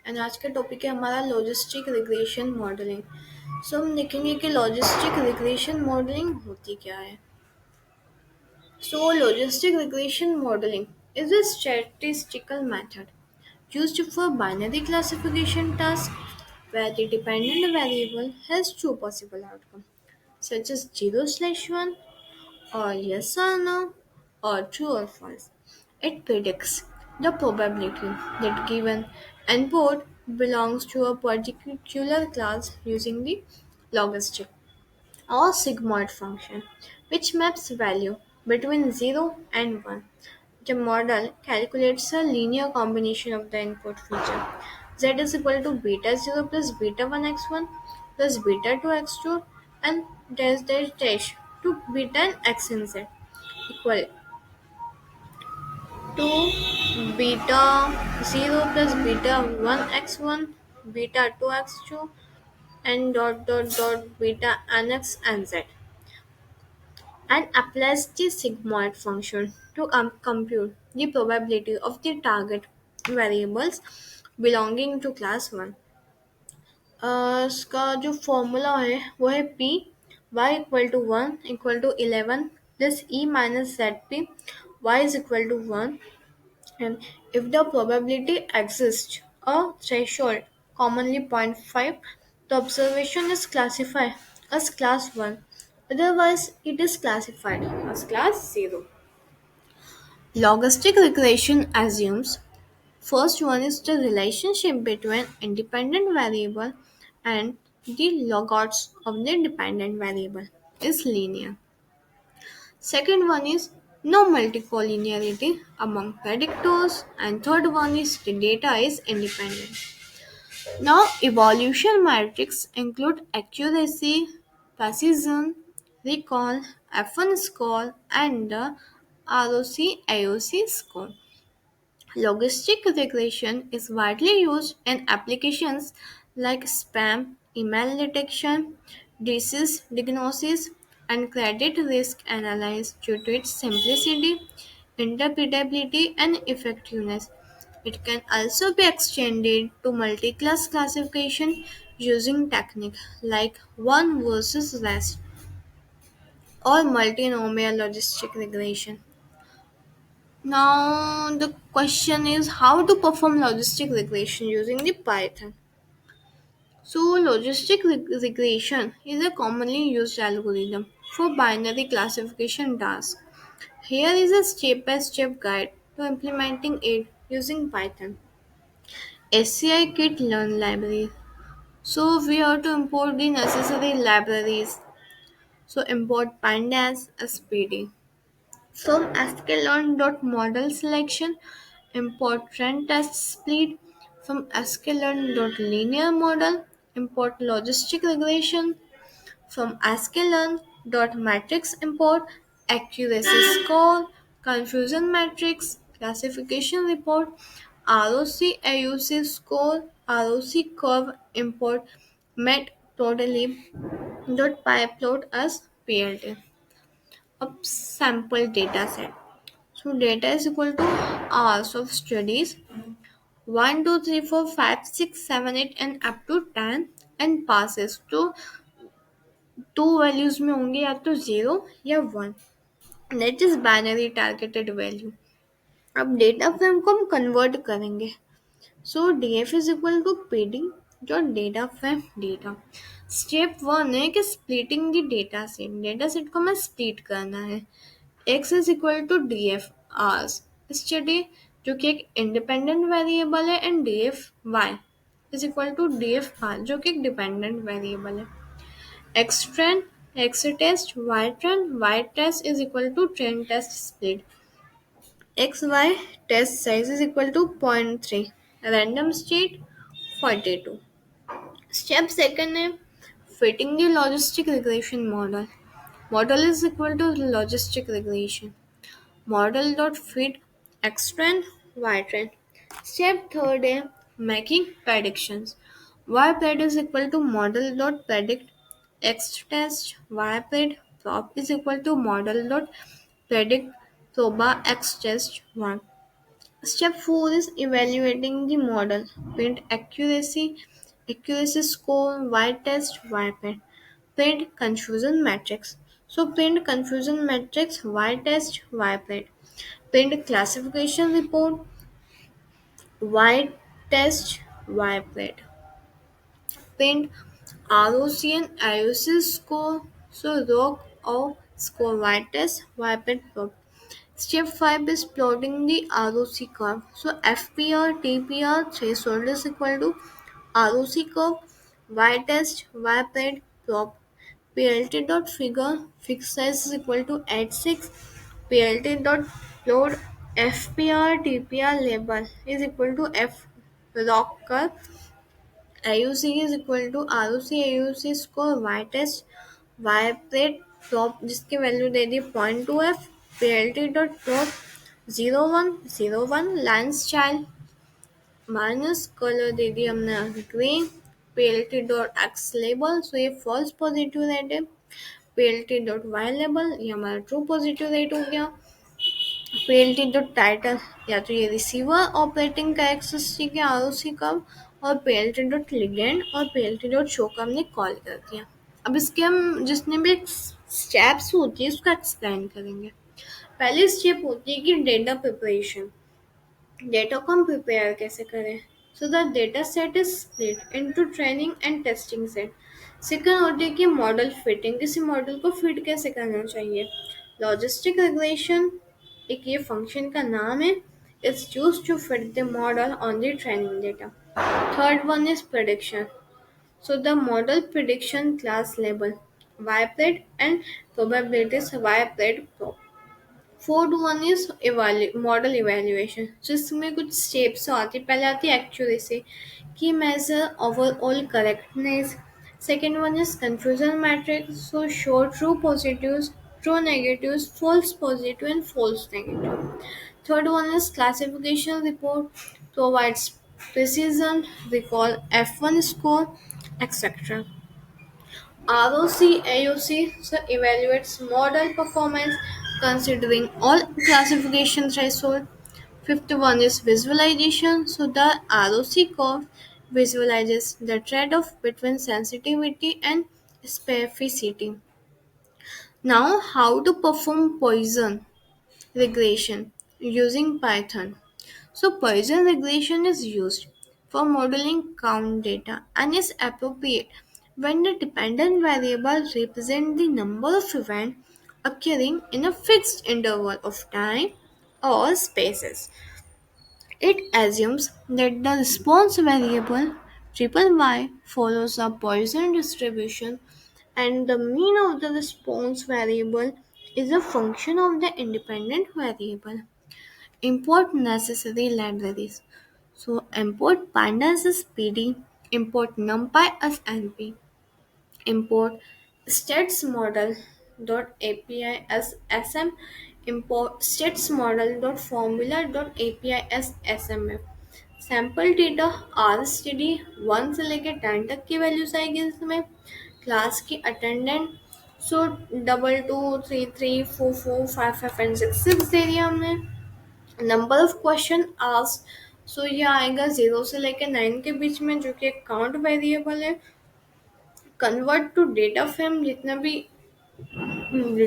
And आज का topic है हमारा लॉजिस्टिक रिग्रेशन मॉडलिंग। सो हम देखेंगे कि लॉजिस्टिक रिग्रेशन मॉडलिंग होती क्या है। So logistic regression modelling is a statistical method used for binary classification tasks where the dependent variable has two possible outcomes, such as 0/1 or yes or no or true or false. It predicts the probability that given input belongs to a particular class using the logistic or sigmoid function, which maps value between 0 and 1. The model calculates a linear combination of the input feature z is equal to beta 0 plus beta 1 x1 plus beta 2 x2 and dash dash dash to beta and x in z equal to beta 0 plus beta 1 x1 beta 2 x2 and dot dot dot beta nx and z, and applies the sigmoid function to compute the probability of the target variables belonging to class 1. इसका जो formula है वो है P Y equal to 1 equal to 11 plus E minus Z P Y is equal to 1. And if the probability exists, a threshold, commonly 0.5, the observation is classified as class 1. Otherwise, it is classified as class 0. Logistic regression assumes first one is the relationship between independent variable and the logots of the dependent variable is linear. Second one is no multicollinearity among predictors, and third one is the data is independent. Now, evolution metrics include accuracy, precision, recall, F1 score, and the ROC AOC score. Logistic regression is widely used in applications like spam, email detection, disease diagnosis, and credit risk analysis due to its simplicity, interpretability, and effectiveness. It can also be extended to multi-class classification using techniques like one versus rest or multinomial logistic regression. Now the question is how to perform logistic regression using the Python. So logistic regression is a commonly used algorithm for binary classification tasks. Here is a step-by-step guide to implementing it using Python. SCI Kit Learn Library. So we have to import the necessary libraries. So import pandas as PD. From sklearn.model selection, import trend test split. From sklearn.linear model, import logistic regression. From sklearn.matrix, import accuracy score, confusion matrix, classification report, ROC AUC score, ROC curve, import matplotlib.pyplot as PLT. A sample data set. So data is equal to hours of studies 1, 2, 3, 4, 5, 6, 7, 8 and up to 10 and passes तो two values में होंगे या तो 0 या 1. That is binary targeted value. अब data frame को हम convert करेंगे. So D F is equal to P D जो डेटा फ्रेम डेटा. स्टेप 1 है कि स्प्लिटिंग द डेटा सेट को हमें स्प्लिट करना है. X is equal to D F hours study जो कि एक इंडिपेंडेंट वेरिएबल है and D F Y is equal to D F R जो कि एक डिपेंडेंट वेरिएबल है. X train X test Y test is equal to train test split. X Y test size is equal to 0.3 random state 42. Step second है fitting the logistic regression model. Model is equal to logistic regression. Model dot fit x trend y trend. Step third है making predictions. Y pred is equal to model dot predict x test y pred. Prop is equal to model dot predict proba x test 1. Step 4 is evaluating the model. Print accuracy score, Y test, Y print. Print confusion matrix. So print confusion matrix, Y test, Y print. Print classification report, Y test, Y print. Print ROC and IOC score. So rock or score Y test, Y print. Step 5 is plotting the ROC curve. So FPR, TPR threshold is equal to ROC curve, Y test, Y pad, prop. PLT dot figure fixed size is equal to 86. PLT dot load FPR, TPR label is equal to F rock curve. IUC is equal to ROC IUC score Y test Y plate top जिसकी value दे दी 0.2 f PLT dot top 0101 line चाइल्ड minus colour दे दी हमने green PLT dot X label so ये false positive rate है PLT dot Y label ये हमारा ट्रू पॉजिटिव रेट हो गया PLT डॉट टाइटल या तो ये रिसीवर ऑपरेटिंग कैरेक्टरिस्टिक है आरओसी कब और PLT डॉट लिगेंड और PLT डॉट शो का हमने कॉल कर दिया अब इसके हम जितने भी स्टेप्स होती है उसको एक्सप्लेन करेंगे पहली स्टेप होती है कि डेटा प्रिपरेशन डेटा को हम प्रिपेयर कैसे करें so the data set is split into training and testing set second होती है कि मॉडल फिटिंग किसी मॉडल को फिट कैसे करना चाहिए लॉजिस्टिक रेगुलेशन एक ये फंक्शन का नाम है it's used to fit the model on the training data third one is prediction so the model prediction class label ypred and probabilities ypred pro fourth one is model evaluation जिसमें कुछ steps आती पहले आती है accuracy की measure overall correctness second one is confusion matrix so show true positives true negatives false positive and false negative third one is classification report provides precision recall f1 score etc ROC AOC so evaluates model performance considering all classification threshold. Fifth one is visualization. So the ROC curve visualizes the trade-off between sensitivity and specificity. Now how to perform Poisson regression using Python. So Poisson regression is used for modeling count data and is appropriate when the dependent variable represents the number of events occurring in a fixed interval of time or spaces. It assumes that the response variable triple y follows a Poisson distribution and the mean of the response variable is a function of the independent variable. Import necessary libraries. So import pandas as PD, import numpy as np, import states model.api as sm, import states model.formula.api as smf. Sample data RSTD 1 से लेके 10 तक की values आएगी इसमें class की attendant so 22 33 44 55 and 6 दे दिया हमने number of question asked सो ये आएगा 0 से लेकर 9 के बीच में जो कि एक काउंट वेरिएबल है कन्वर्ट टू डेटा फ्रेम जितना भी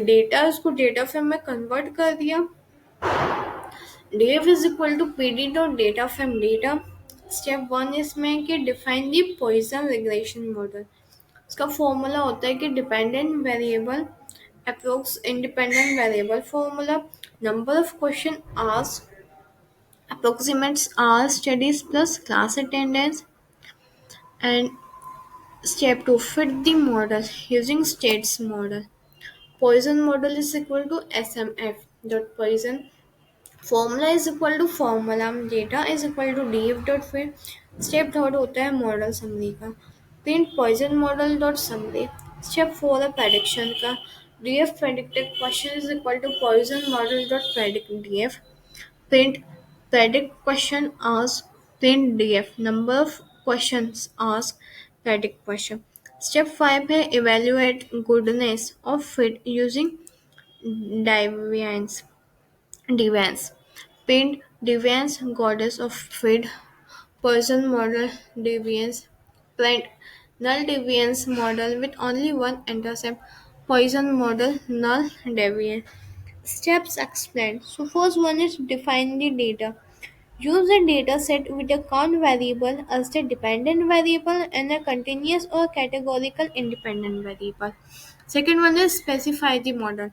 डेटा है उसको डेटा फ्रेम में कन्वर्ट कर दिया df is equal to pd dot data frame data step 1 इसमें कि define the Poisson regression model इसका फॉर्मूला होता है कि dependent variable approx independent variable formula number of question asked approximates R studies plus class attendance and step 2 fit the model using states model. Poisson model is equal to SMF dot Poisson. Formula is equal to formula data is equal to df dot fit. Step third होता है model summary का print Poisson model dot summary step 4 है prediction का df predicted question is equal to Poisson model dot predict df print predict question asked print df number of questions asked predict question step 5 है evaluate goodness of fit using deviance deviance print Deviance, goddess of feed, Poisson model, deviance, plant, null deviance model with only one intercept, Poisson model, null deviance. Steps explained. So first one is define the data. Use a data set with a count variable as the dependent variable and a continuous or categorical independent variable. Second one is specify the model.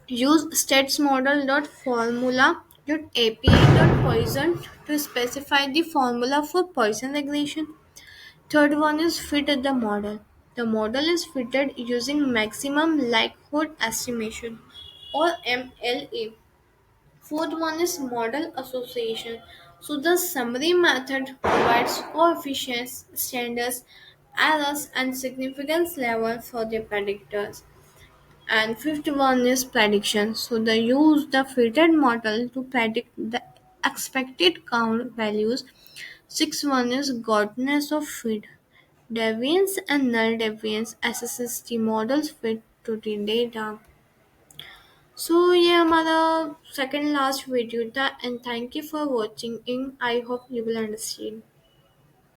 Use states_model.formula.api.poisson to specify the formula for Poisson regression. Third one is fit the model. The model is fitted using maximum likelihood estimation or MLA. Fourth one is model association. So the summary method provides coefficients, standards, errors, and significance level for the predictors. And fifth one is prediction. So they use the fitted model to predict the expected count values. Sixth one is godness of fit. Deviance and null deviance assesses the model's fit to the data. So ये हमारा second last video था and thank you for watching. I hope you will understand.